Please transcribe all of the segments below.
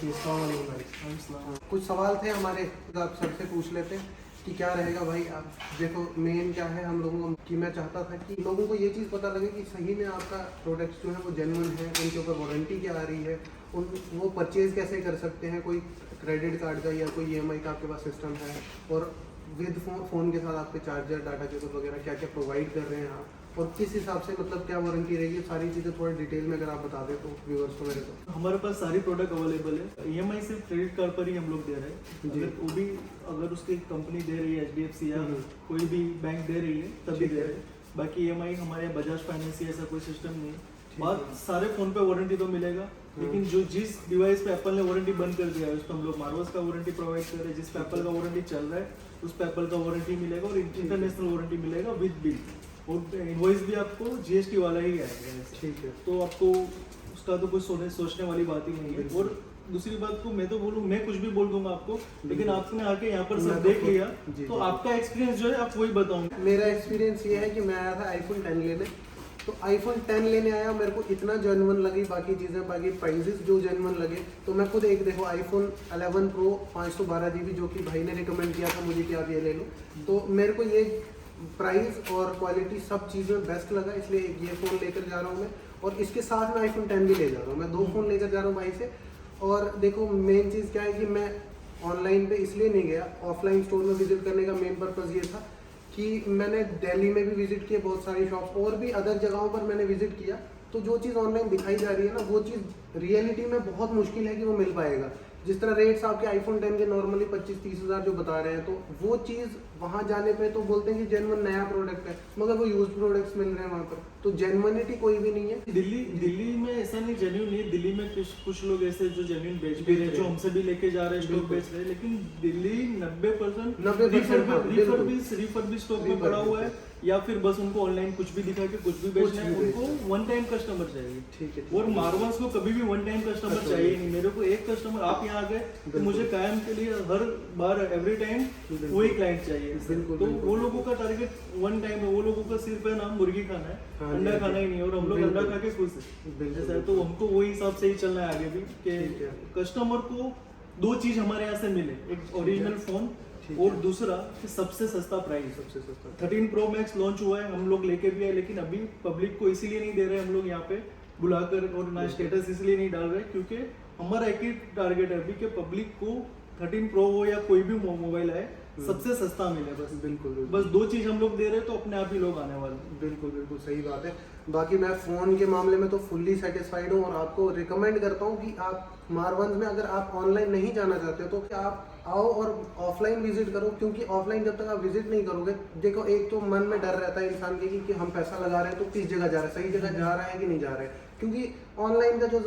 जी, अस्सलाम वालेकुम भाई। कुछ सवाल थे हमारे, तो आप सर से पूछ लेते हैं कि क्या रहेगा भाई। आप देखो मेन क्या है हम लोगों को, कि मैं चाहता था कि लोगों को ये चीज़ पता लगे कि सही में आपका प्रोडक्ट्स जो है वो जेन्युइन है, उनके ऊपर वारंटी क्या आ रही है, उन वो परचेज़ कैसे कर सकते हैं, कोई क्रेडिट कार्ड का या कोई ईएमआई का आपके पास सिस्टम है, और विद फ़ोन के साथ आपके चार्जर, डाटा केबल वगैरह क्या क्या प्रोवाइड कर रहे हैं आप, और किस हिसाब से मतलब क्या वारंटी रहेगी, सारी चीज़ें थोड़ी डिटेल में अगर आप बता दें तो व्यूअर्स को मेरे को। हमारे पास सारी प्रोडक्ट अवेलेबल है। ईएमआई सिर्फ क्रेडिट कार्ड पर ही हम लोग दे रहे हैं। जी। अगर वो भी अगर उसकी कंपनी दे रही है, एचडीएफसी या कोई भी बैंक दे रही है तभी ठीक दे है। रहे हैं। बाकी ईएमआई हमारे यहाँ बजाज फाइनेंस या ऐसा कोई सिस्टम नहीं है। ठीक बात है। सारे फोन पे वारंटी तो मिलेगा, लेकिन जो जिस डिवाइस पे एप्पल ने वारंटी बंद कर दिया है उस पर हम लोग मार्वल्स का वारंटी प्रोवाइड कर रहे हैं। जिस पे एप्पल का वारंटी चल रहा है उस पे एप्पल का वारंटी मिलेगा और इंटरनेशनल वारंटी मिलेगा विद बिल, और इनवॉइस भी आपको जीएसटी वाला ही आएगा। ठीक है। तो आपको उसका तो कुछ सोचने वाली बात ही नहीं है। और दूसरी बात को मैं तो बोलूँ, मैं कुछ भी बोल दूंगा आपको, लेकिन आपने आके यहाँ पर सब देख लिया तो आपका एक्सपीरियंस जो है आप वही बताऊंगा। मेरा एक्सपीरियंस ये है कि मैं आया था आईफोन 10 लेने, तो आईफोन 10 लेने आया, मेरे को इतना जेन्युइन लगी बाकी चीज़ें, बाकी प्राइजेस जो जेन्युइन लगे, तो मैं खुद एक देखो आईफोन 11 प्रो 512 GB जो कि भाई ने रिकमेंड किया था मुझे कि आप ये ले लो, तो मेरे को ये प्राइस और क्वालिटी सब चीज़ें बेस्ट लगा, इसलिए ये फ़ोन लेकर जा रहा हूँ मैं, और इसके साथ में आईफोन 10 भी ले जा रहा हूँ। मैं 2 फ़ोन लेकर जा रहा हूँ भाई से। और देखो मेन चीज़ क्या है कि मैं ऑनलाइन पे इसलिए नहीं गया, ऑफलाइन स्टोर में विजिट करने का मेन पर्पज़ ये था कि मैंने दिल्ली में भी विजिट किए बहुत सारी शॉप्स, और भी अदर जगहों पर मैंने विजिट किया, तो जो चीज़ ऑनलाइन दिखाई जा रही है ना, वो चीज़ रियलिटी में बहुत मुश्किल है कि वो मिल पाएगा। जिस तरह रेट्स आपके आईफोन 10 के नॉर्मली 25-30 हज़ार जो बता रहे हैं, तो वो चीज़ वहाँ जाने पे तो बोलते हैं कि जेन्युइन नया प्रोडक्ट है, मगर वो यूज प्रोडक्ट्स मिल रहे हैं वहाँ पर, तो जेन्युइनिटी कोई भी नहीं है। दिल्ली में ऐसा नहीं जेन्युइन नहीं है। दिल्ली में कुछ लोग ऐसे जो जेन्युइन बेच भी रहे हैं, जो हमसे भी लेके जा रहे हैं, स्टॉक बेच रहे हैं, लेकिन दिल्ली 90% रिफर्बिश स्टॉक में पड़ा हुआ है, या फिर बस उनको ऑनलाइन कुछ भी दिखा के कुछ भी बेचना है। उनको वन टाइम कस्टमर चाहिए। ठीक है। और मार्वल्स को कभी भी वन टाइम कस्टमर चाहिए नहीं। मेरे को एक कस्टमर, आप यहाँ आ गए तो मुझे कायम के लिए हर बार एवरी टाइम वही क्लाइंट चाहिए। तो वो लोगों का टारगेट वन टाइम है। वो लोगों का सिर्फ है नाम मुर्गी खाना है, अंडा खाना ही नहीं है, और हम लोग अंडा खा के खुश है। तो हमको वही हिसाब से ही चलना है आगे भी, कि कस्टमर को 2 चीज हमारे यहाँ से मिले, एक ओरिजिनल फोन और दूसरा कि सबसे सस्ता प्राइस। सबसे सस्ता 13 प्रो मैक्स लॉन्च हुआ है, हम लोग लेके भी आए, लेकिन अभी पब्लिक को इसीलिए नहीं दे रहे हम लोग यहाँ पे बुलाकर, और ना स्टेटस इसलिए नहीं डाल रहे क्योंकि हमारा एक ही टारगेट है अभी कि पब्लिक को 13 प्रो हो या कोई भी मोबाइल आए सबसे सस्ता मिले बस। बिल्कुल। बस 2 चीज हम लोग दे रहे हैं, तो अपने आप ही लोग आने वाले। बिल्कुल सही बात है। बाकी मैं फ़ोन के मामले में तो फुल्ली सेटिस्फाइड हूँ, और आपको रिकमेंड करता हूँ कि आप मारवंज में अगर आप ऑनलाइन नहीं जाना चाहते तो कि आप आओ और ऑफलाइन विजिट करो, क्योंकि ऑफलाइन जब तक आप विजिट नहीं करोगे, देखो एक तो मन में डर रहता है इंसान के कि हम पैसा लगा रहे हैं तो किस जगह जा रहे हैं, सही जगह जा रहा है कि नहीं जा रहे हैं, क्योंकि ऑनलाइन का जो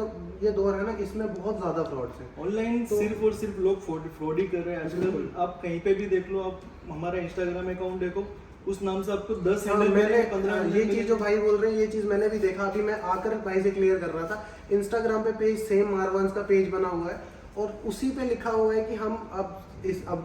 ये दौर है ना, इसमें बहुत ज़्यादा फ्रॉड्स हैं। ऑनलाइन सिर्फ और सिर्फ लोग फ्रॉड ही कर रहे हैं आजकल। आप कहीं पे भी देख लो, आप हमारा इंस्टाग्राम अकाउंट देखो, उस नाम से आपको 10 मैंने 15 ये चीज़ जो भाई बोल रहे हैं, ये चीज़ मैंने भी देखा। अभी मैं आकर भाई से क्लियर कर रहा था, इंस्टाग्राम पे पेज सेम मारवंस का पेज बना हुआ है, और उसी पे लिखा हुआ है कि हम अब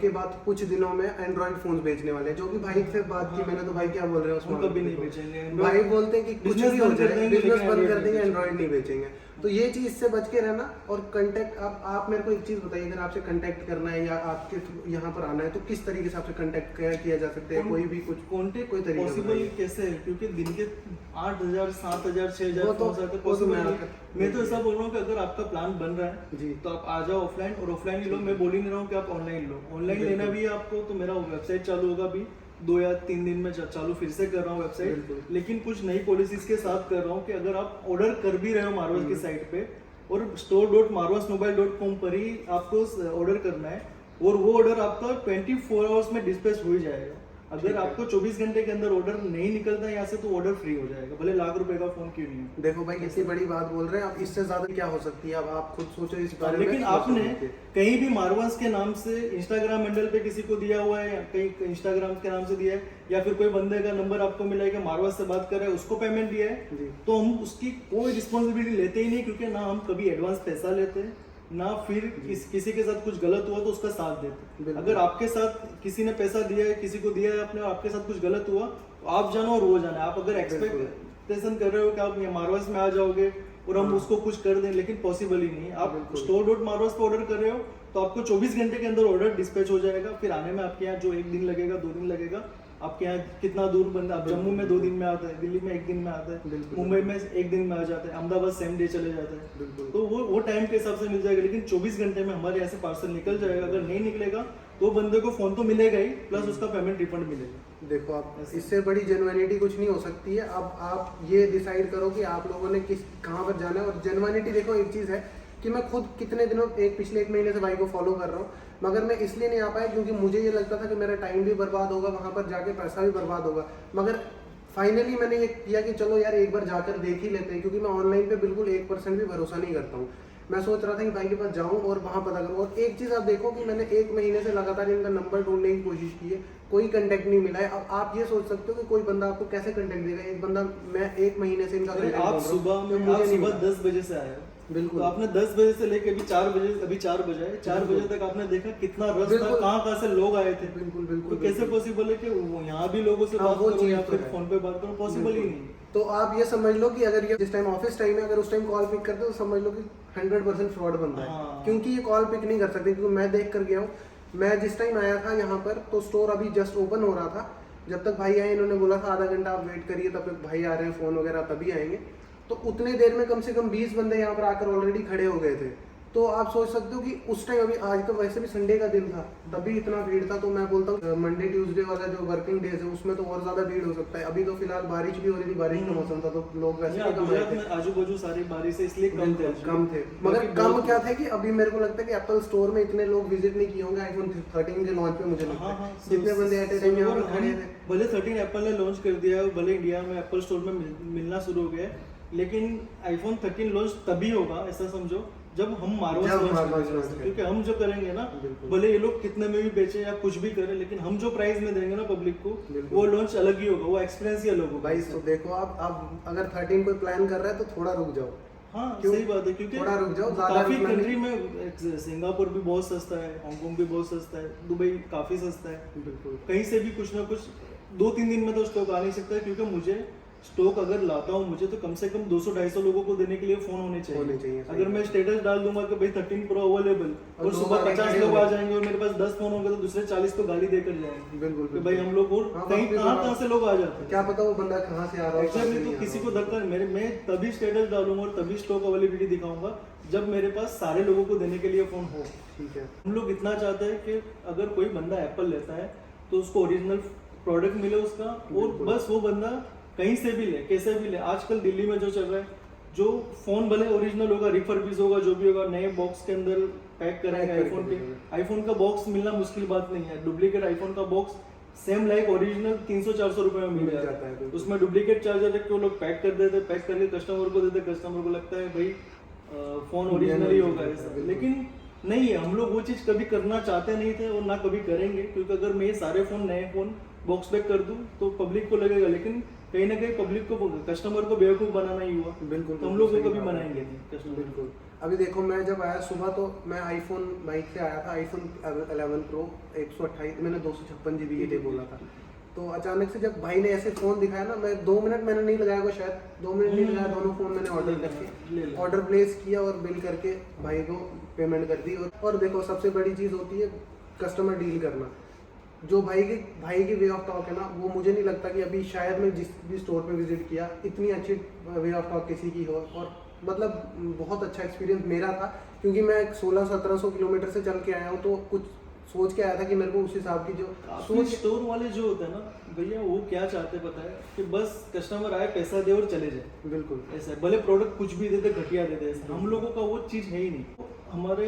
के बाद कुछ दिनों में एंड्रॉइड फोन बेचने वाले हैं। जो भी भाई से बात की मैंने, तो भाई क्या बोल रहे हैं उसमें, कभी नहीं बेचेंगे। भाई बोलते हैं कि कुछ भी हो जाए, बिजनेस बंद कर देंगे, एंड्रॉइड नहीं बेचेंगे। तो ये चीज़ से बच के रहना। और कंटेक्ट आप मेरे को एक चीज़ बताइए, अगर आपसे कंटेक्ट करना है या आपके यहाँ पर आना है तो किस तरीके से आपसे कंटेक्ट किया जा सकता है? कोई भी कुछ कॉन्टेक्ट कोई तरीका पॉसिबल कैसे है? क्योंकि दिन के 8,000 7,000 6,000 वो तो पॉसिबल है। मैं तो ऐसा बोल रहा हूँ कि अगर आपका प्लान बन रहा है जी, तो आप आ जाओ ऑफलाइन, और ऑफलाइन ही लो। मैं बोल ही नहीं रहा हूँ कि आप ऑनलाइन लो। ऑनलाइन लेना भी है आपको तो मेरा वेबसाइट चालू होगा अभी 2 या 3 दिन में चालू फिर से कर रहा हूँ वेबसाइट, लेकिन कुछ नई पॉलिसीज के साथ कर रहा हूँ कि अगर आप ऑर्डर कर भी रहे हो मार्वल्स की साइट पे, और store.marvelsmobile.com पर ही आपको ऑर्डर करना है, और वो ऑर्डर आपका 24 आवर्स में डिस्पैच हो ही जाएगा। अगर आपको 24 घंटे के अंदर ऑर्डर नहीं निकलता यहाँ से तो ऑर्डर फ्री हो जाएगा, भले लाख रुपए का फोन क्यों नहीं है। देखो भाई इतनी बड़ी बात बोल रहे हैं, अब इससे ज्यादा क्या हो सकती है? अब आप खुद सोचो इस बारे में। लेकिन आपने कहीं भी मार्वल्स के नाम से इंस्टाग्राम हैंडल पे किसी को दिया हुआ है, कहीं इंस्टाग्राम के नाम से दिया है, या फिर कोई बंदे का नंबर आपको मिला है कि मार्वल्स से बात कर रहा है, उसको पेमेंट दिया है, तो हम उसकी कोई रिस्पॉन्सिबिलिटी लेते ही नहीं, क्योंकि ना हम कभी एडवांस पैसा लेते हैं, ना फिर किसी के साथ कुछ गलत हुआ तो उसका साथ देते। अगर आपके साथ किसी ने पैसा दिया है, किसी को दिया है आपने, और आपके साथ कुछ गलत हुआ तो आप जानो और वो जाना। आप अगर एक्सपेक्टेशन कर रहे हो कि आप मार्वल्स में आ जाओगे और हम उसको कुछ कर दें, लेकिन पॉसिबल ही नहीं है। आप स्टोर डॉट मारवास पे ऑर्डर कर रहे हो तो आपको 24 घंटे के अंदर ऑर्डर डिस्पैच हो जाएगा, फिर आने में आपके यहाँ जो 1 दिन लगेगा 2 दिन लगेगा, आपके यहाँ कितना दूर बंदा, आप जम्मू में 2 दिन में आता है, दिल्ली में 1 दिन में आता है, मुंबई में 1 दिन में आ जाता है, अहमदाबाद सेम डे चले जाता है, तो वो टाइम के हिसाब से मिल जाएगा। लेकिन 24 घंटे में हमारे यहाँ से पार्सल निकल जाएगा। अगर नहीं निकलेगा तो बंदे को फोन तो मिलेगा ही, प्लस उसका पेमेंट रिफंड मिलेगा। देखो आप, इससे बड़ी जेन्युइनिटी कुछ नहीं हो सकती है। अब आप ये डिसाइड करो कि आप लोगों ने कहाँ पर जाना है। और जेन्युइनिटी देखो, एक चीज़ है कि मैं खुद कितने दिनों पिछले 1 महीने से भाई को फॉलो कर रहा हूँ, मगर मैं इसलिए नहीं आ पाया क्योंकि मुझे ये लगता था कि मेरा टाइम भी बर्बाद होगा, वहाँ पर जाके पैसा भी बर्बाद होगा। मगर फाइनली मैंने ये किया कि चलो यार एक बार जाकर देख ही लेते हैं, क्योंकि मैं ऑनलाइन पे बिल्कुल 1% भी भरोसा नहीं करता हूँ। मैं सोच रहा था कि भाई के पास जाऊं और वहाँ पता करूं। और एक चीज़ आप देखो कि मैंने 1 महीने से लगातार इनका नंबर ढूंढने की कोशिश की है, कोई कंटेक्ट नहीं मिला है। अब आप ये सोच सकते हो कि कोई बंदा आपको कैसे कंटेक्ट देगा। एक बंदा, मैं 1 महीने से इनका contact आप ढूंढ रहा हूं, सुबह तो में मुझे आप नहीं सुबह मिला। 10 बजे से आए हो, बिल्कुल। तो आपने 10 बजे से लेके अभी 4 बजे, अभी 4 बजे है, 4 बजे तक आपने देखा कितना रश था, बिल्कुल। कहाँ से लोग आए थे। बिल्कुल बिल्कुल। तो कैसे पॉसिबल है कि यहाँ भी लोगों से हाँ, बात वो करो चीज़ या तो फिर है। फोन पे बात करो, पॉसिबल ही नहीं। तो आप ये समझ लो कि अगर ये जिस टाइम ऑफिस टाइम है, अगर उस टाइम कॉल पिक करते हो तो समझ लो कि 100% फ्रॉड बंदा है। हाँ। क्योंकि ये कॉल पिक नहीं कर सकते, क्योंकि मैं देख कर गया हूँ। मैं जिस टाइम आया था यहाँ पर तो स्टोर अभी जस्ट ओपन हो रहा था। जब तक भाई आए, इन्होंने बोला था आधा घंटा आप वेट करिए, तब तक भाई आ रहे हैं, फ़ोन वगैरह तभी आएंगे। तो उतने देर में कम से कम 20 बंदे यहाँ पर आकर ऑलरेडी खड़े हो गए थे। तो आप सोच सकते हो कि उस टाइम, अभी आज तो वैसे भी संडे का दिन था, तभी इतना भीड़ था। तो मैं बोलता हूँ मंडे ट्यूसडे वाला जो वर्किंग डेज है उसमें तो और ज़्यादा भीड़ हो सकता है। अभी तो फिलहाल बारिश भी हो रही थी, बारिश का मौसम था, तो लोग वैसे भी कम आए गुजरात थे। में आजू बाजू सारी बारिश है, इसलिए कम थे। कम थे, मगर कम क्या थे कि अभी मेरे को लगता है कि एप्पल स्टोर में इतने लोग विजिट नहीं किए होंगे आईफोन 13 के लॉन्च पे। मुझे लगता हाँ, है हाँ, जितने बंदे एट ए टाइम यहाँ पर खड़े थे। भले 13 एप्पल ने लॉन्च कर दिया है, भले इंडिया में एप्पल स्टोर में मिलना शुरू हो गया है, लेकिन आईफोन 13 लॉन्च तभी होगा, ऐसा समझो, जब हम मारवास लॉन्च करेंगे। क्योंकि हम जो करेंगे ना, भले ये लोग कितने में भी बेचे या कुछ भी करें, लेकिन हम जो प्राइस में देंगे ना पब्लिक को, वो लॉन्च अलग ही होगा, वो एक्सपीरियंस ही अलग होगा। भाई तो देखो, आप अगर 13 कोई प्लान कर रहा है तो थोड़ा रुक जाओ। हाँ, क्यों? सही बात है, क्योंकि थोड़ा रुक जाओ, ज़्यादा काफी रुकना नहीं। कंट्री में सिंगापुर भी बहुत सस्ता है, हांगकांग भी बहुत सस्ता है, दुबई काफी सस्ता है। बिल्कुल। कहीं से भी कुछ ना कुछ 2-3 दिन में तो स्टॉक आ नहीं सकता है, क्योंकि मुझे स्टॉक अगर लाता हूँ, मुझे तो कम से कम 200-250 लोगों को देने के लिए फोन होने चाहिए। अगर मैं स्टेटस डाल दूंगा कि भाई 13 प्रो अवेलेबल, और सुबह 50 लोग आ जाएंगे और मेरे पास 10 फोन होंगे, तो दूसरे 40 तो गाली देकर जाएंगे। बिल्कुल कि भाई हम लोग, और कहीं कहाँ से लोग आ जाते हैं, क्या पता वो बंदा कहाँ से आ रहा है। एग्जैक्टली। तो किसी को धक्का, मैं तभी स्टेटस डालूंगा और तभी स्टॉक अवेलेबिलिटी दिखाऊंगा जब मेरे पास सारे लोगों को देने के लिए फोन हो। ठीक है। हम लोग इतना चाहते हैं कि अगर कोई बंदा एप्पल लेता है तो उसको ओरिजिनल प्रोडक्ट मिले उसका, और बस वो बंदा कहीं से भी ले, कैसे भी ले। आजकल दिल्ली में जो चल रहा है, जो फोन भले ओरिजिनल होगा, रिफर्बिश होगा, जो भी होगा, नए बॉक्स के अंदर पैक करेंगे आईफोन के। आईफोन का बॉक्स मिलना मुश्किल बात नहीं है। डुप्लीकेट आईफोन का बॉक्स सेम लाइक ओरिजिनल 300-400 रुपए में मिल जाता है। उसमें डुप्लीकेट चार्जर रख के वो लोग पैक कर देते, पैक करके कस्टमर को देते, कस्टमर को लगता है भाई फोन ओरिजिनल ही होगा ऐसा। लेकिन नहीं है, हम लोग वो चीज़ कभी करना चाहते नहीं थे और ना कभी करेंगे, क्योंकि अगर मैं ये सारे फोन, नए फोन बॉक्स पैक कर दूं तो पब्लिक को लगेगा, लेकिन कहीं ना कहीं पब्लिक को, कस्टमर को बेवकूफ बनाना ही हुआ। बिल्कुल। तो हम लोग को कभी बनाएंगे नहीं कस्टमर। बिल्कुल। अभी देखो, मैं जब आया सुबह तो मैं आईफोन बाइक से आया था, आईफोन 11 प्रो 128, मैंने 256 GB के लिए बोला था। तो अचानक से जब भाई ने ऐसे फ़ोन दिखाया ना, मैं 2 मिनट मैंने नहीं लगाया, को शायद 2 मिनट नहीं लगाया, दोनों फ़ोन मैंने ऑर्डर करके ऑर्डर प्लेस किया और बिल करके भाई को पेमेंट कर दी। और देखो, सबसे बड़ी चीज़ होती है कस्टमर डील करना। जो भाई की वे ऑफ टॉक है ना, वो मुझे नहीं लगता कि अभी शायद मैं जिस भी स्टोर पे विजिट किया, इतनी अच्छी वे ऑफ टॉक किसी की हो। और मतलब बहुत अच्छा एक्सपीरियंस मेरा था, क्योंकि मैं 1600-1700 किलोमीटर से चल के आया हूँ, तो कुछ सोच के आया था कि मेरे को उस हिसाब की जो सोच। स्टोर वाले जो होते हैं ना भैया, वो क्या चाहते हैं पता है, कि बस कस्टमर आए, पैसा दे और चले जाए। बिल्कुल ऐसा है, भले प्रोडक्ट कुछ भी देते, घटिया देते, ऐसा हम लोगों का वो चीज़ है ही नहीं। हमारे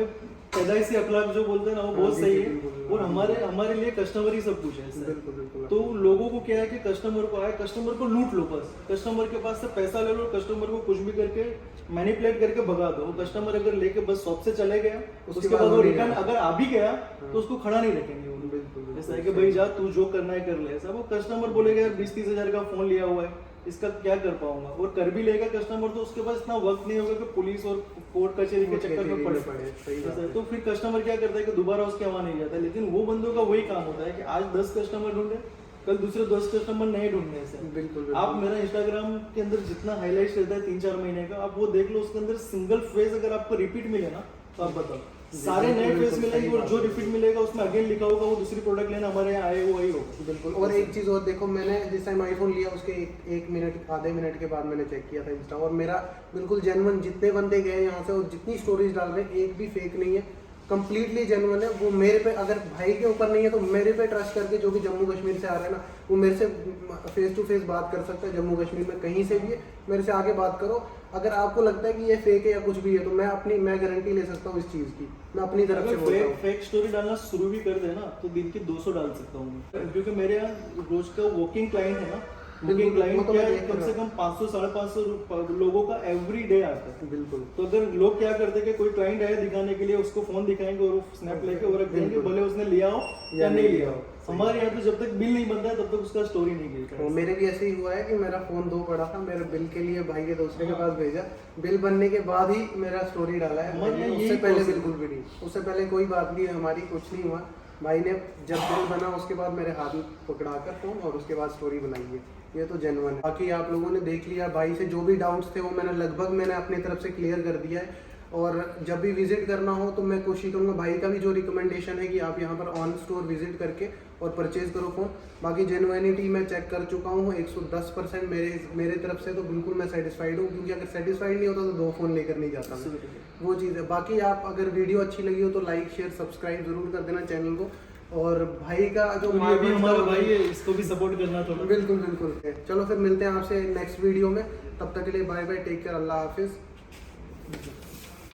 पैदाइशी अखलाक जो बोलते हैं ना, वो बहुत सही है, और हमारे लिए कस्टमर ही सब कुछ है। ऐसा है। तो लोगों को क्या है कि कस्टमर को आए, कस्टमर को लूट लो, बस कस्टमर के पास से पैसा ले लो, कस्टमर को कुछ भी करके मैनिपुलेट करके भगा दो। कस्टमर अगर लेके बस शॉप से चले गया, उसके बाद वो रिटर्न अगर आ भी गया तो उसको खड़ा नहीं रखेंगे वो। बिल्कुल। ऐसा है कि भाई जा, तू जो करना है कर ले। ऐसा वो कस्टमर बोलेगा यार 20-30 हज़ार का फोन लिया हुआ है, इसका क्या कर पाऊंगा, और कर भी लेगा कस्टमर, तो उसके पास इतना वक्त नहीं होगा कि पुलिस और कोर्ट कचहरी के चक्कर में पड़े। तो फिर कस्टमर क्या करता है कि दोबारा उसके वहाँ नहीं जाता। लेकिन वो बंदों का वही काम होता है कि आज 10 कस्टमर ढूंढे, कल दूसरे 10 कस्टमर नए ढूंढने से। बिल्कुल आप मेरा इंस्टाग्राम के अंदर जितना हाईलाइट रहता है 3-4 महीने का, आप वो देख लो, उसके अंदर सिंगल फेस अगर आपको रिपीट मिले ना, तो आप बताओ सारे नए फेस बिल्कुल मिलेंगे, सही और जो बात है। रिपीट मिलेगा उसमें अगेन लिखा होगा वो दूसरी प्रोडक्ट लेना हमारे यहाँ आए, वो वही होगा। बिल्कुल। और एक चीज़ और देखो, मैंने जिस टाइम आईफोन लिया उसके एक मिनट आधे मिनट के बाद मैंने चेक किया था इंस्टा, और मेरा बिल्कुल जेन्युइन, जितने बंदे गए यहाँ से और जितनी स्टोरीज डाल रहे हैं एक भी फेक नहीं है, कंप्लीटली जेन्युइन है। वो मेरे पे, अगर भाई के ऊपर नहीं है तो मेरे पे ट्रस्ट करके जो भी जम्मू कश्मीर से आ रहा है ना, वो मेरे से फेस टू फेस बात कर सकता है। जम्मू कश्मीर में कहीं से भी है, मेरे से आगे बात करो। अगर आपको लगता है कि ये फेक है या कुछ भी है, तो मैं गारंटी ले सकता हूँ इस चीज़ की, मैं अपनी तरफ से बोलता हूँ। फेक स्टोरी डालना शुरू भी कर देना तो दिन के 200 डाल सकता हूँ मैं, क्योंकि मेरे यहाँ रोज का वॉकिंग क्लाइंट है ना, बुकिंग वो क्लाइंट तो क्या मैं है, देख कम रहा से कम 500-550 लोगों का एवरी डे आता है। बिल्कुल तो अगर लोग क्या करते हैं कि कोई क्लाइंट आया दिखाने के लिए, उसको फोन दिखाएंगे और स्नैप लेके और रख देंगे, बिल्कुल। भले उसने लिया हो या नहीं लिया हो। सही। हमारे यहाँ तो जब तक बिल नहीं बनता है तब तक उसका स्टोरी नहीं गिरता वो है। मेरे भी ऐसे ही हुआ है कि मेरा फ़ोन 2 पड़ा था, मेरे बिल के लिए भाई के दूसरे के हाँ। पास भेजा, बिल बनने के बाद ही मेरा स्टोरी डाला है। हमारे यहाँ उससे यही पहले process बिल्कुल भी नहीं, उससे पहले कोई बात नहीं हमारी, कुछ नहीं हुआ। भाई ने जब बिल बना उसके बाद मेरे हाथ में पकड़ा कर फ़ोन, और उसके बाद स्टोरी बनाई है। ये तो जेन्युइन है। बाकी आप लोगों ने देख लिया, भाई से जो भी डाउट्स थे वो मैंने अपनी तरफ से क्लियर कर दिया है। और जब भी विजिट करना हो तो मैं कोशिश करूँगा, भाई का भी जो रिकमेंडेशन है कि आप यहाँ पर ऑन स्टोर विजिट करके और परचेज करो फ़ोन। बाकी जेन्युइनिटी मैं चेक कर चुका हूँ 110% मेरे तरफ से, तो बिल्कुल मैं सेटिस्फाइड हूँ, क्योंकि अगर सेटिस्फाइड नहीं होता तो 2 फ़ोन लेकर नहीं जाता मैं, वो चीज़ है। बाकी आप अगर वीडियो अच्छी लगी हो तो लाइक शेयर सब्सक्राइब जरूर कर देना चैनल को, और भाई का जो और ये भी हमारा भाई है, इसको भी सपोर्ट करना थोड़ा। बिल्कुल बिल्कुल। चलो फिर मिलते हैं आपसे नेक्स्ट वीडियो में, तब तक के लिए बाय बाय, टेक केयर, अल्लाह हाफिज़।